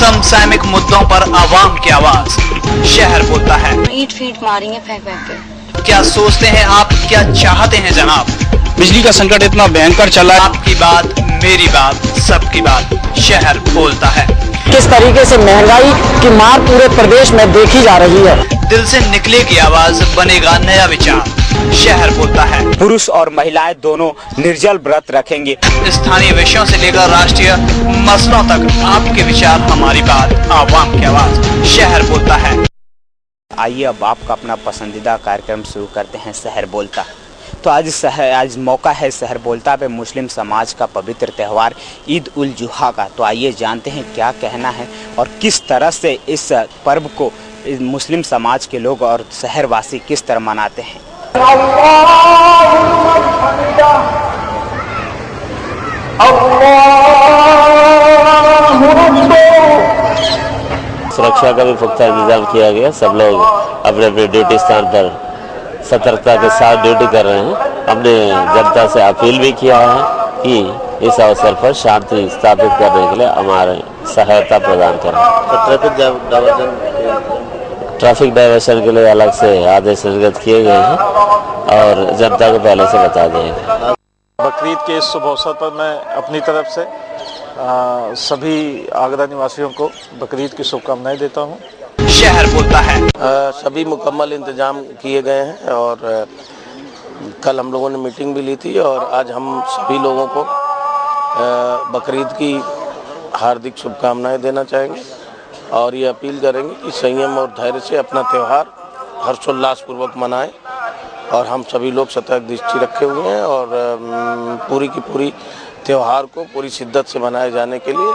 समसामयिक मुद्दों पर आवाम की आवाज शहर बोलता है। ईंट फीट मारेंगे फेंक फेंक के। क्या सोचते हैं आप, क्या चाहते हैं जनाब? बिजली का संकट इतना भयंकर चला है। आपकी बात, मेरी बात, सबकी बात शहर बोलता है। किस तरीके से महंगाई की मार पूरे प्रदेश में देखी जा रही है। दिल से निकलेगी आवाज, बनेगा नया विचार शहर बोलता है। पुरुष और महिलाएं दोनों निर्जल व्रत रखेंगे। स्थानीय विषयों से लेकर राष्ट्रीय मसलों तक आपके विचार, हमारी बात, आवाम की आवाज शहर बोलता है। आइए अब आपका अपना पसंदीदा कार्यक्रम शुरू करते हैं, शहर बोलता। तो आज मौका है शहर बोलता पे मुस्लिम समाज का पवित्र त्यौहार ईद उल जुहा का। तो आइए जानते हैं क्या कहना है और किस तरह से इस पर्व को मुस्लिम समाज के लोग और शहरवासी किस तरह मनाते हैं। सुरक्षा का भी पुख्ता इंतजाम किया गया। सब लोग अपने अपने ड्यूटी स्थान पर सतर्कता के साथ ड्यूटी कर रहे हैं। हमने जनता से अपील भी किया है कि इस अवसर पर शांति स्थापित करने के लिए हमारे सहायता प्रदान करें। ट्रैफिक डायवर्सन के लिए अलग से आदेश निर्गत किए गए हैं और जनता को पहले से बता देंगे। बकरीद के इस शुभ अवसर पर मैं अपनी तरफ से सभी आगरा निवासियों को बकरीद की शुभकामनाएं देता हूं। शहर बोलता है। सभी मुकम्मल इंतजाम किए गए हैं और कल हम लोगों ने मीटिंग भी ली थी और आज हम सभी लोगों को बकरीद की हार्दिक शुभकामनाएं देना चाहेंगे और ये अपील करेंगे कि संयम और धैर्य से अपना त्यौहार हर्षोल्लासपूर्वक मनाएं और हम सभी लोग सतर्क दृष्टि रखे हुए हैं और पूरी की पूरी त्यौहार को पूरी शिद्दत से मनाए जाने के लिए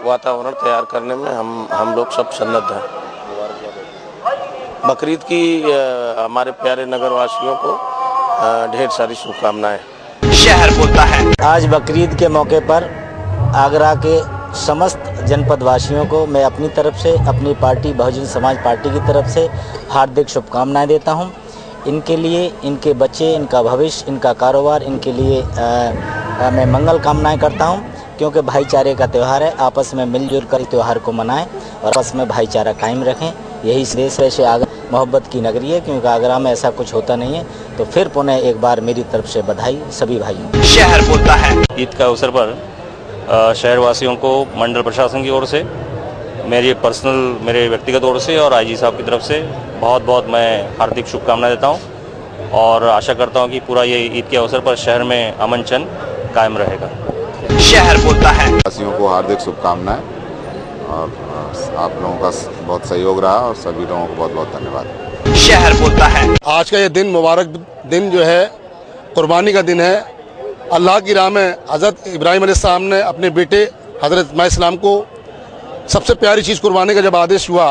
वातावरण तैयार करने में हम लोग सब सन्नद्ध हैं। बकरीद की हमारे प्यारे नगर वासियों को ढेर सारी शुभकामनाएं। शहर बोलता है। आज बकरीद के मौके पर आगरा के समस्त जनपद वासियों को मैं अपनी तरफ से, अपनी पार्टी बहुजन समाज पार्टी की तरफ से हार्दिक शुभकामनाएं देता हूं। इनके लिए, इनके बच्चे, इनका भविष्य, इनका कारोबार, इनके लिए मैं मंगल कामनाएं करता हूं क्योंकि भाईचारे का त्यौहार है। आपस में मिलजुल कर त्यौहार को मनाएं और आपस में भाईचारा कायम रखें। यही देश वैसे आगरा मोहब्बत की नगरी है क्योंकि आगरा में ऐसा कुछ होता नहीं है। तो फिर पुनः एक बार मेरी तरफ से बधाई सभी भाइयों। शहर बोलता है। ईद का अवसर पर शहरवासियों को मंडल प्रशासन की ओर से, मेरे व्यक्तिगत ओर से और आईजी साहब की तरफ से बहुत बहुत मैं हार्दिक शुभकामनाएं देता हूं और आशा करता हूं कि पूरा ये ईद के अवसर पर शहर में अमन चैन कायम रहेगा। शहर बोलता है। वासियों को हार्दिक शुभकामनाएं और आप लोगों का बहुत सहयोग रहा और सभी लोगों को बहुत बहुत धन्यवाद। शहर बोलता है। आज का ये दिन मुबारक दिन जो है कुर्बानी का दिन है। अल्लाह की राह में हज़रत इब्राहिम अलैहिस्सलाम ने अपने बेटे हज़रत इस्माइल को सबसे प्यारी चीज़ कुर्बानी का जब आदेश हुआ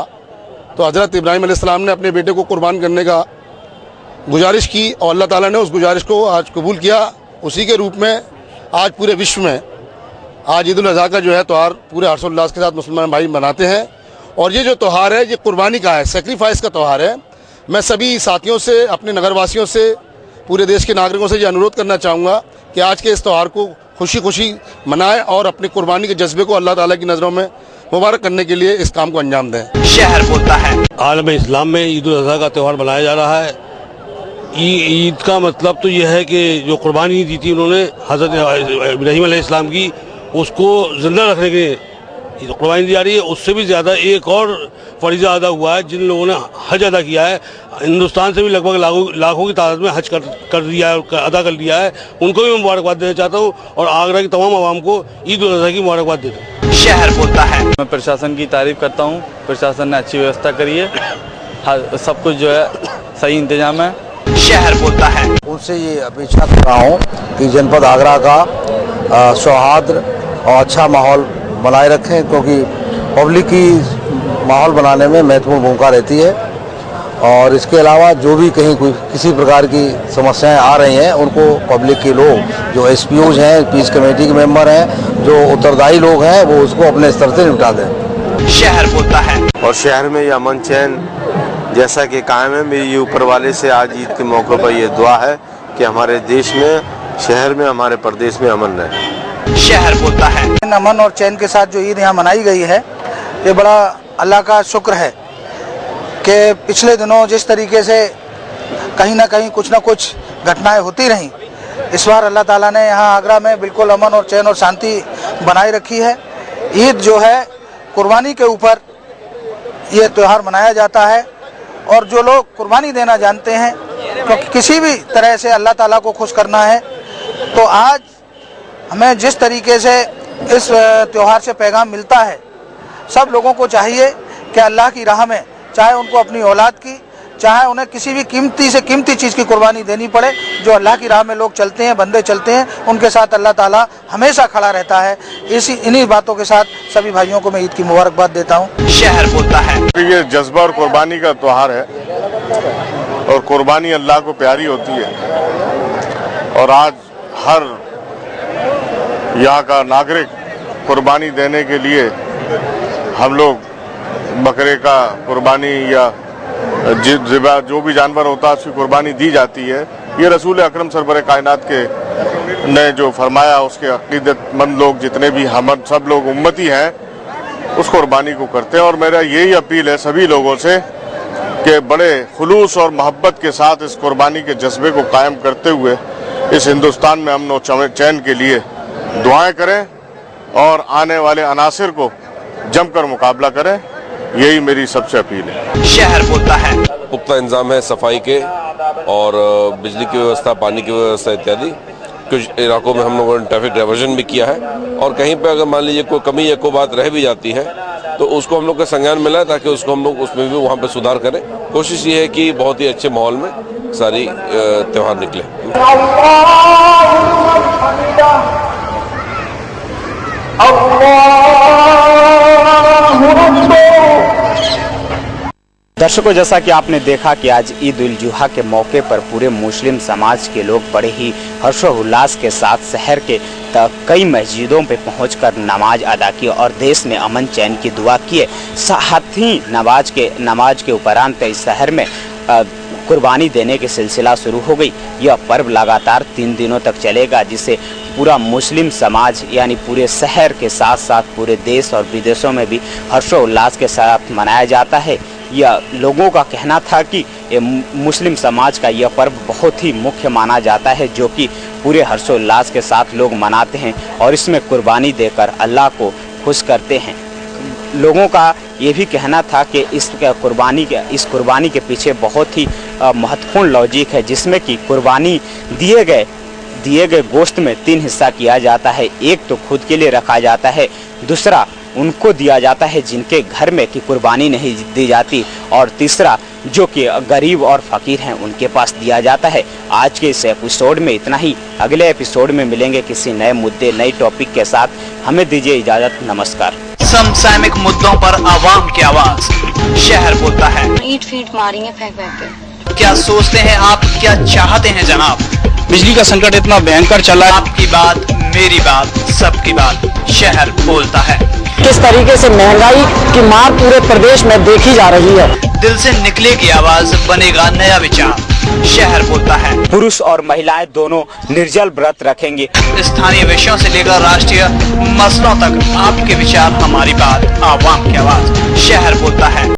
तो हज़रत इब्राहिम अलैहिस्सलाम ने अपने बेटे को कुर्बान करने का गुजारिश की और अल्लाह ताला ने उस गुजारिश को आज कबूल किया। उसी के रूप में आज पूरे विश्व में आज ईद उल अज़हा का जो है त्यौहार पूरे हर्षोल्लास के साथ मुसलमान भाई मनाते हैं और ये जो त्यौहार है ये कुर्बानी का है, सेक्रीफाइस का त्यौहार है। मैं सभी साथियों से, अपने नगरवासियों से, पूरे देश के नागरिकों से ये अनुरोध करना चाहूँगा कि आज के इस त्यौहार को खुशी खुशी मनाएं और अपनी कुर्बानी के जज्बे को अल्लाह ताला की नज़रों में मुबारक करने के लिए इस काम को अंजाम दें। शहर बोलता है। आलम इस्लाम में ईद उल अज़हा का त्यौहार मनाया जा रहा है। ईद का मतलब तो यह है कि जो कुर्बानी दी थी उन्होंने हज़रत इब्राहीम अलैहिस्सलाम की, उसको जिंदा रखने के लिए कुर्बानी दी जा रही है। उससे भी ज़्यादा एक और फरीज़ा अदा हुआ है। जिन लोगों ने हज अदा किया है, हिंदुस्तान से भी लगभग लाखों की तादाद में हज कर दिया है, अदा कर लिया है, उनको भी मैं मुबारकबाद देना चाहता हूँ और आगरा की तमाम आवाम को ईद उल अज़हा की मुबारकबाद देता हूँ। शहर बोलता है। मैं प्रशासन की तारीफ करता हूँ। प्रशासन ने अच्छी व्यवस्था करी है, सब कुछ जो है सही इंतजाम है। शहर बोलता है। उनसे ये अपेक्षा कर रहा हूँ कि जनपद आगरा का सौहार्द और अच्छा माहौल बनाए रखें क्योंकि पब्लिक की माहौल बनाने में महत्वपूर्ण भूमिका रहती है और इसके अलावा जो भी कहीं कोई किसी प्रकार की समस्याएं आ रही हैं उनको पब्लिक के लोग जो एसपीओज हैं, पीस कमेटी के मेंबर हैं, जो उत्तरदायी लोग हैं वो उसको अपने स्तर से निपटा दें। शहर बोलता है। और शहर में ये अमन चैन जैसा कि कायम है। मेरी ये ऊपर वाले से आज ईद के मौके पर ये दुआ है कि हमारे देश में, शहर में, हमारे प्रदेश में अमन रहे। शहर बोलता है। अमन और चैन के साथ जो ईद यहाँ मनाई गई है ये बड़ा अल्लाह का शुक्र है कि पिछले दिनों जिस तरीके से कहीं ना कहीं कुछ ना कुछ घटनाएं होती रहीं, इस बार अल्लाह ताला ने यहाँ आगरा में बिल्कुल अमन और चैन और शांति बनाए रखी है। ईद जो है कुर्बानी के ऊपर ये त्यौहार मनाया जाता है और जो लोग कुर्बानी देना जानते हैं, क्योंकि किसी भी तरह से अल्लाह ताला को खुश करना है, तो आज हमें जिस तरीके से इस त्यौहार से पैगाम मिलता है, सब लोगों को चाहिए कि अल्लाह की राह में, चाहे उनको अपनी औलाद की, चाहे उन्हें किसी भी कीमती से कीमती चीज़ की कुर्बानी देनी पड़े, जो अल्लाह की राह में लोग चलते हैं, बंदे चलते हैं, उनके साथ अल्लाह ताला हमेशा खड़ा रहता है। इन्हीं बातों के साथ सभी भाइयों को मैं ईद की मुबारकबाद देता हूँ। शहर बोलता है। ये जज्बा और कुर्बानी का त्यौहार है और कुर्बानी अल्लाह को प्यारी होती है और आज हर यहाँ का नागरिक कुर्बानी देने के लिए हम लोग बकरे का कुर्बानी या जो भी जानवर होता है उसकी कुर्बानी दी जाती है। ये रसूल अकरम सरवर कायनात के ने जो फरमाया, उसके अकीदतमंद लोग जितने भी हम सब लोग उम्मती हैं उस कुर्बानी को करते हैं। और मेरा यही अपील है सभी लोगों से कि बड़े खुलूस और मोहब्बत के साथ इस कुर्बानी के जज्बे को कायम करते हुए इस हिंदुस्तान में अमन और चैन के लिए दुआएं करें और आने वाले अनासिर को जमकर मुकाबला करें। यही मेरी सबसे अपील है। शहर बोलता है। पुख्ता इंतजाम है सफाई के और बिजली की व्यवस्था, पानी की व्यवस्था इत्यादि। कुछ इलाकों में हम लोगों ने ट्रैफिक डायवर्जन भी किया है और कहीं पर अगर मान लीजिए कोई कमी या कोई बात रह भी जाती है तो उसको हम लोग का संज्ञान मिला है ताकि उसको हम लोग उसमें भी वहाँ पे सुधार करें। कोशिश ये है कि बहुत ही अच्छे माहौल में सारी त्यौहार निकले। दर्शकों, जैसा कि आपने देखा कि आज ईद उल जुहा के मौके पर पूरे मुस्लिम समाज के लोग बड़े ही हर्षोल्लास के साथ शहर के कई मस्जिदों पे पहुंचकर नमाज अदा की और देश में अमन चैन की दुआ की है। साथ ही नमाज के उपरांत इस शहर में कुर्बानी देने के सिलसिला शुरू हो गई। यह पर्व लगातार 3 दिनों तक चलेगा, जिसे पूरा मुस्लिम समाज यानी पूरे शहर के साथ साथ पूरे देश और विदेशों में भी हर्षोल्लास के साथ मनाया जाता है। यह लोगों का कहना था कि मुस्लिम समाज का यह पर्व बहुत ही मुख्य माना जाता है, जो कि पूरे हर्षोल्लास के साथ लोग मनाते हैं और इसमें कुर्बानी देकर अल्लाह को खुश करते हैं। लोगों का ये भी कहना था कि इस कुर्बानी के पीछे बहुत ही महत्वपूर्ण लॉजिक है, जिसमें कि कुर्बानी दिए गए गोश्त में 3 हिस्सा किया जाता है। एक तो खुद के लिए रखा जाता है, दूसरा उनको दिया जाता है जिनके घर में की कुर्बानी नहीं दी जाती, और तीसरा जो कि गरीब और फकीर हैं उनके पास दिया जाता है। आज के इस एपिसोड में इतना ही। अगले एपिसोड में मिलेंगे किसी नए मुद्दे, नई टॉपिक के साथ। हमें दीजिए इजाजत। नमस्कार। समसामयिक मुद्दों पर आवाम की आवाज शहर बोलता है। ईंट फीट मारेंगे फेंक के। क्या सोचते हैं आप, क्या चाहते हैं जनाब? बिजली का संकट इतना भयंकर चला है। आपकी बात, मेरी बात, सबकी बात, शहर बोलता है। किस तरीके से महंगाई की मार पूरे प्रदेश में देखी जा रही है। दिल से निकलेगी आवाज, बनेगा नया विचार, शहर बोलता है। पुरुष और महिलाएं दोनों निर्जल व्रत रखेंगे। स्थानीय विषयों से लेकर राष्ट्रीय मसलों तक आपके विचार, हमारी बात, आवाम की आवाज, शहर बोलता है।